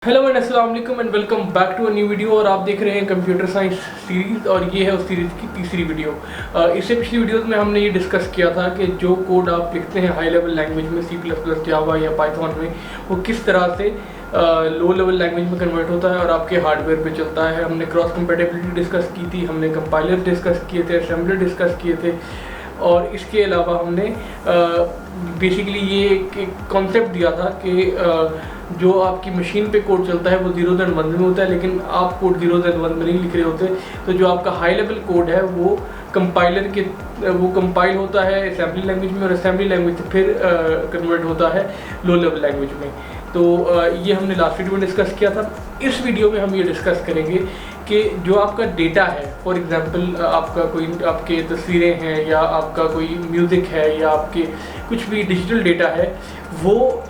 Hello and अस्सलाम वालेकुम and welcome back to a new video. और आप देख रहे हैं कंप्यूटर साइंस सीरीज़ और ये है उस सीरीज़ की तीसरी वीडियो। इससे पिछली वीडियोस में हमने ये डिस्कस किया था कि जो कोड आप लिखते हैं हाई लेवल लैंग्वेज में C++, जावा या पाइथन में, वो किस तरह से लो लेवल लैंग्वेज में कन्वर्ट होता है और आपके हार्डवेयर पे चलता है। हमने क्रॉस कंपेटेबिलिटी डिस्कस की थी, हमने कंपाइलर डिस्कस किए थे, असेंबलर डिस्कस किए थे, और इसके अलावा हमने बेसिकली ये एक कॉन्सेप्ट दिया था कि जो आपकी मशीन पे कोड चलता है वो 0 और 1 में होता है, लेकिन आप कोड 0 और 1 में नहीं लिख रहे होते। तो जो आपका हाई लेवल कोड है वो कंपाइल होता है असेंबली लैंग्वेज में, और असेंबली लैंग्वेज से फिर कन्वर्ट होता है लो लेवल लैंग्वेज में। तो ये हमने लास्ट वीडियो में डिस्कस किया था। इस वीडियो में हम ये डिस्कस करेंगे कि जो आपका डेटा है, फॉर एग्जांपल आपके तस्वीरें हैं या आपका कोई म्यूज़िक है या आपके कुछ भी डिजिटल डेटा है, वो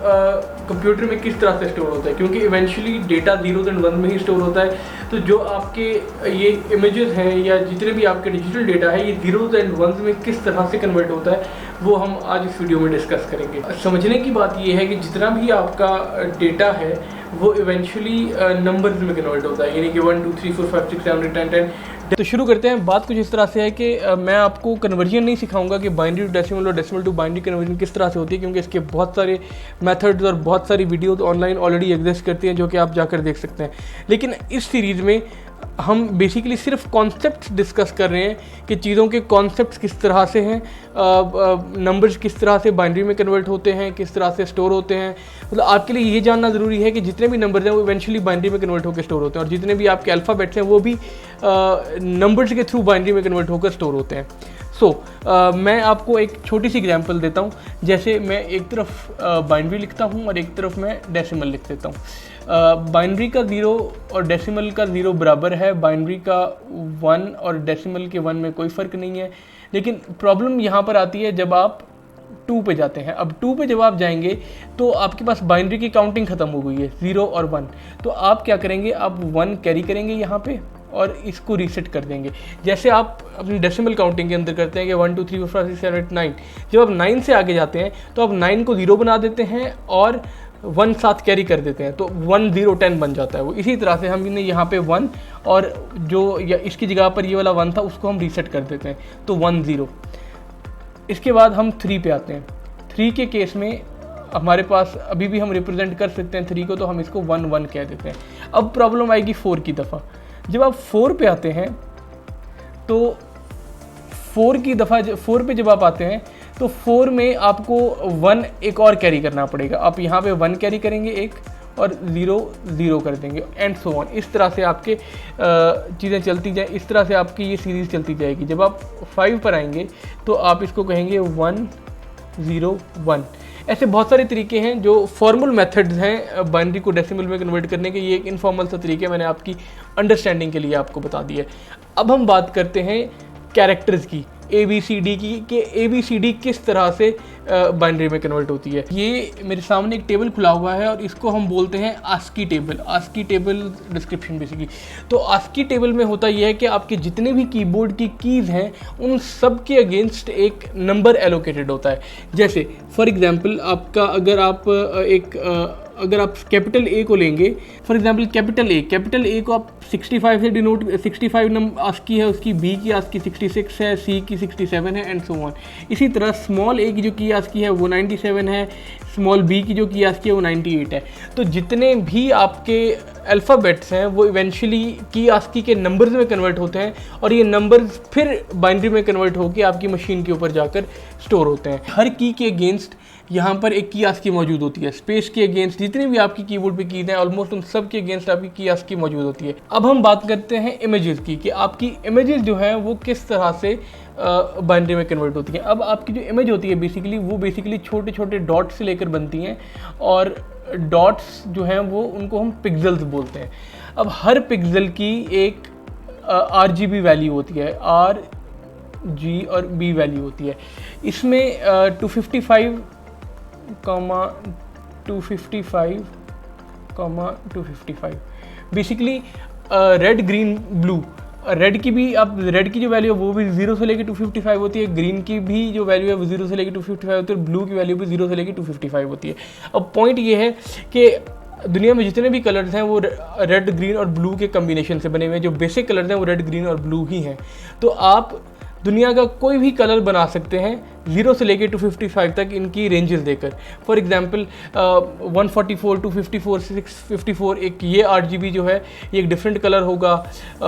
कंप्यूटर में किस तरह से स्टोर होता है, क्योंकि इवेंचुअली डेटा 0 और 1 में ही स्टोर होता है। तो जो आपके ये इमेजेस हैं या जितने भी आपके डिजिटल डेटा है, ये 0 और 1 में किस तरह से कन्वर्ट होता है, वो हम आज इस वीडियो में डिस्कस करेंगे। समझने की बात ये है कि जितना भी आपका डेटा है वो इवेंचुअली नंबर्स में कन्वर्ट होता है, यानी कि 1 2 3 4 5 6 7 8 9 10। तो शुरू करते हैं। बात कुछ इस तरह से है कि मैं आपको कन्वर्जन नहीं सिखाऊंगा कि बाइनरी टू डेसिमल और डेसिमल टू बाइनरी कन्वर्जन किस तरह से होती है, क्योंकि इसके बहुत सारे मेथड्स और बहुत सारी वीडियोस ऑनलाइन ऑलरेडी एग्जिस्ट करती हैं जो कि आप जाकर देख सकते हैं। लेकिन इस सीरीज़ में हम बेसिकली सिर्फ कॉन्सेप्ट्स डिस्कस कर रहे हैं कि चीज़ों के कॉन्सेप्ट्स किस तरह से हैं, नंबर्स किस तरह से बाइनरी में कन्वर्ट होते हैं, किस तरह से स्टोर होते हैं। मतलब आपके लिए ये जानना ज़रूरी है कि जितने भी नंबर्स हैं वो इवेंचुअली बाइनरी में कन्वर्ट होकर स्टोर होते हैं, और जितने भी आपके अल्फ़ाबेट्स हैं वो भी नंबर्स के थ्रू बाइनरी में कन्वर्ट होकर स्टोर होते हैं। मैं आपको एक छोटी सी एग्जांपल देता हूँ। जैसे मैं एक तरफ बाइनरी लिखता हूँ और एक तरफ मैं डेसिमल लिख देता हूँ। बाइनरी का 0 और डेसिमल का 0 बराबर है, बाइनरी का 1 और डेसिमल के 1 में कोई फ़र्क नहीं है। लेकिन प्रॉब्लम यहाँ पर आती है जब आप 2 पे जाते हैं। अब 2 पे जब आप जाएंगे तो आपके पास बाइनरी की काउंटिंग ख़त्म हो गई है, 0 और 1। तो आप क्या करेंगे, आप 1 कैरी करेंगे यहाँ पे और इसको रीसेट कर देंगे, जैसे आप अपनी डेसिमल काउंटिंग के अंदर करते हैं कि 1 2 3 4 5 6 7 8 9। जब आप 9 से आगे जाते हैं तो आप 9 को 0 बना देते हैं और 1 साथ कैरी कर देते हैं, तो 1 0 10 बन जाता है वो। इसी तरह से हमने यहाँ पे 1 और जो या इसकी जगह पर ये वाला 1 था उसको हम रीसेट कर देते हैं, तो 1 0। इसके बाद हम 3 पे आते हैं। 3 के केस में हमारे पास अभी भी हम रिप्रेजेंट कर सकते हैं 3 को, तो हम इसको 1 1 कह देते हैं। अब प्रॉब्लम आएगी 4 की दफ़ा। जब आप 4 पे आते हैं तो 4 पे जब आप आते हैं तो 4 में आपको 1 एक और कैरी करना पड़ेगा। आप यहाँ पे 1 कैरी करेंगे एक और 0 0 कर देंगे, एंड सो ऑन। इस तरह से आपके चीज़ें चलती जाए, इस तरह से आपकी ये सीरीज़ चलती जाएगी। जब आप 5 पर आएंगे तो आप इसको कहेंगे 1 0 1। ऐसे बहुत सारे तरीके हैं जो फॉर्मल मेथड्स हैं बाइनरी को डेसिमल में कन्वर्ट करने के। ये एक इनफॉर्मल सा तरीके मैंने आपकी अंडरस्टैंडिंग के लिए आपको बता दिया है। अब हम बात करते हैं कैरेक्टर्स की, ABCD की, कि ABCD किस तरह से बाइनरी में कन्वर्ट होती है। ये मेरे सामने एक टेबल खुला हुआ है और इसको हम बोलते हैं ASCII टेबल डिस्क्रिप्शन बेसिकली। तो ASCII टेबल में होता यह है कि आपके जितने भी कीबोर्ड की कीज़ हैं उन सब के अगेंस्ट एक नंबर एलोकेटेड होता है। जैसे फॉर एग्जांपल आपका अगर आप कैपिटल A को लेंगे, फॉर एग्जांपल कैपिटल A को आप 65 से डिनोट, 65 नंबर ASCII है उसकी, B की ASCII 66 है, C की 67 है, एंड सो ऑन। इसी तरह स्मॉल a की जो की ASCII है वो 97 है, स्मॉल b की जो की ASCII है वो 98 है। तो जितने भी आपके अल्फ़ाबेट्स हैं वो इवेंचुअली की ASCII के नंबर्स में कन्वर्ट होते हैं, और ये नंबर्स फिर बाइनरी में कन्वर्ट होकर आपकी मशीन के ऊपर जाकर स्टोर होते हैं। हर की के अगेंस्ट यहाँ पर एक की ASCII मौजूद होती है। स्पेस के अगेंस्ट जितनी भी आपकी कीबोर्ड पे कीज़ हैं ऑलमोस्ट उन सब के अगेंस्ट आपकी की ASCII मौजूद होती है। अब हम बात करते हैं इमेजेस की, कि आपकी इमेजेस जो हैं वो किस तरह से बाइनरी में कन्वर्ट होती हैं। अब आपकी जो इमेज होती है बेसिकली छोटे छोटे डॉट्स से लेकर बनती हैं, और डॉट्स जो हैं वो उनको हम पिक्सेल्स बोलते हैं। अब हर पिक्सल की एक RGB वैल्यू होती है, RG और B वैल्यू होती है। इसमें 255, 255 basically red green blue. Red की जो वैल्यू है वो भी 0 से लेकर 255 होती है, ग्रीन की भी जो वैल्यू है वो 0 से लेकर 255 होती है, और ब्लू की वैल्यू भी 0 से लेकर 255 होती है। अब पॉइंट ये है कि दुनिया में जितने भी कलर्स हैं वो रेड, ग्रीन और ब्लू के कम्बिनेशन से बने हुए हैं। जो बेसिक कलर्स हैं वो रेड, ग्रीन और ब्लू ही हैं। तो आप दुनिया का कोई भी कलर बना सकते हैं 0 से लेके 255 तक इनकी रेंजेस देकर। फॉर एग्जांपल 144, 254, 654 एक ये RGB जो है ये एक डिफरेंट कलर होगा।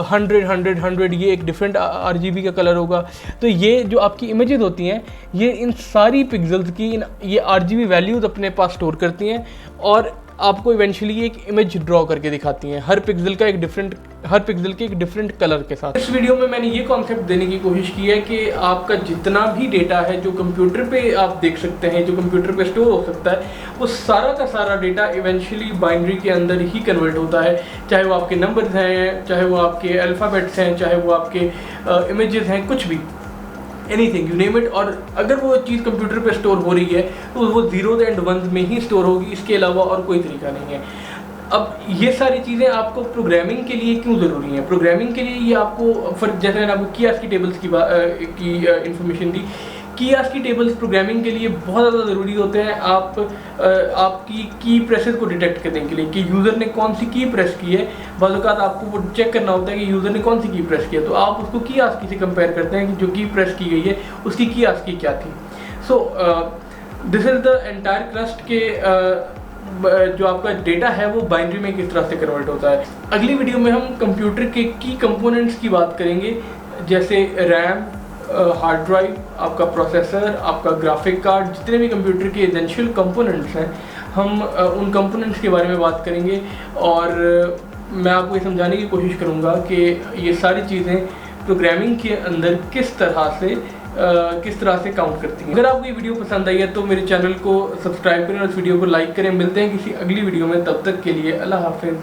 100 ये एक डिफरेंट RGB का कलर होगा। तो ये जो आपकी इमेजेस होती हैं ये इन सारी पिक्सल्स की ये RGB वैल्यूज़ अपने पास स्टोर करती हैं और आपको इवेंचुअली एक इमेज ड्रॉ करके दिखाती हैं, हर पिक्सल के एक डिफरेंट कलर के साथ। इस वीडियो में मैंने ये कॉन्सेप्ट देने की कोशिश की है कि आपका जितना भी डेटा है जो कंप्यूटर पे आप देख सकते हैं, जो कंप्यूटर पे स्टोर हो सकता है, वो सारा का सारा डेटा इवेंचुअली बाइनरी के अंदर ही कन्वर्ट होता है। चाहे वो आपके नंबर्स हैं, चाहे वो आपके अल्फ़ाबेट्स हैं, चाहे वो आपके इमेजेस हैं, कुछ भी, एनीथिंग यू नेम इट। और अगर वो चीज़ कंप्यूटर पे स्टोर हो रही है तो वो 0s एंड 1s में ही स्टोर होगी, इसके अलावा और कोई तरीका नहीं है। अब ये सारी चीज़ें आपको प्रोग्रामिंग के लिए क्यों ज़रूरी हैं? प्रोग्रामिंग के लिए ये आपको जैसे मैंने आपको कियास की टेबल्स की इंफॉर्मेशन दी। कियास की टेबल्स प्रोग्रामिंग के लिए बहुत ज़्यादा ज़रूरी होते हैं। आपकी की प्रेसेस को डिटेक्ट करने के लिए कि यूज़र ने कौन सी की प्रेस की है। बाज़ औक़ात आपको वो चेक करना होता है कि यूज़र ने कौन सी की प्रेस की है, तो आप उसको कियास की से कंपेयर करते हैं कि जो की प्रेस की गई है उसकी कियास की क्या थी। So this is the entire crust के जो आपका डेटा है वो बाइनरी में किस तरह से कन्वर्ट होता है। अगली वीडियो में हम कंप्यूटर के की कंपोनेंट्स की बात करेंगे, जैसे रैम, हार्ड ड्राइव, आपका प्रोसेसर, आपका ग्राफिक कार्ड, जितने भी कंप्यूटर के एसेंशियल कंपोनेंट्स हैं हम उन कंपोनेंट्स के बारे में बात करेंगे। और मैं आपको ये समझाने की कोशिश करूँगा कि ये सारी चीज़ें प्रोग्रामिंग के अंदर किस तरह से काउंट करती हैं। अगर आपको ये वीडियो पसंद आई है तो मेरे चैनल को सब्सक्राइब करें और इस वीडियो को लाइक करें। मिलते हैं किसी अगली वीडियो में, तब तक के लिए अल्लाह हाफिज़।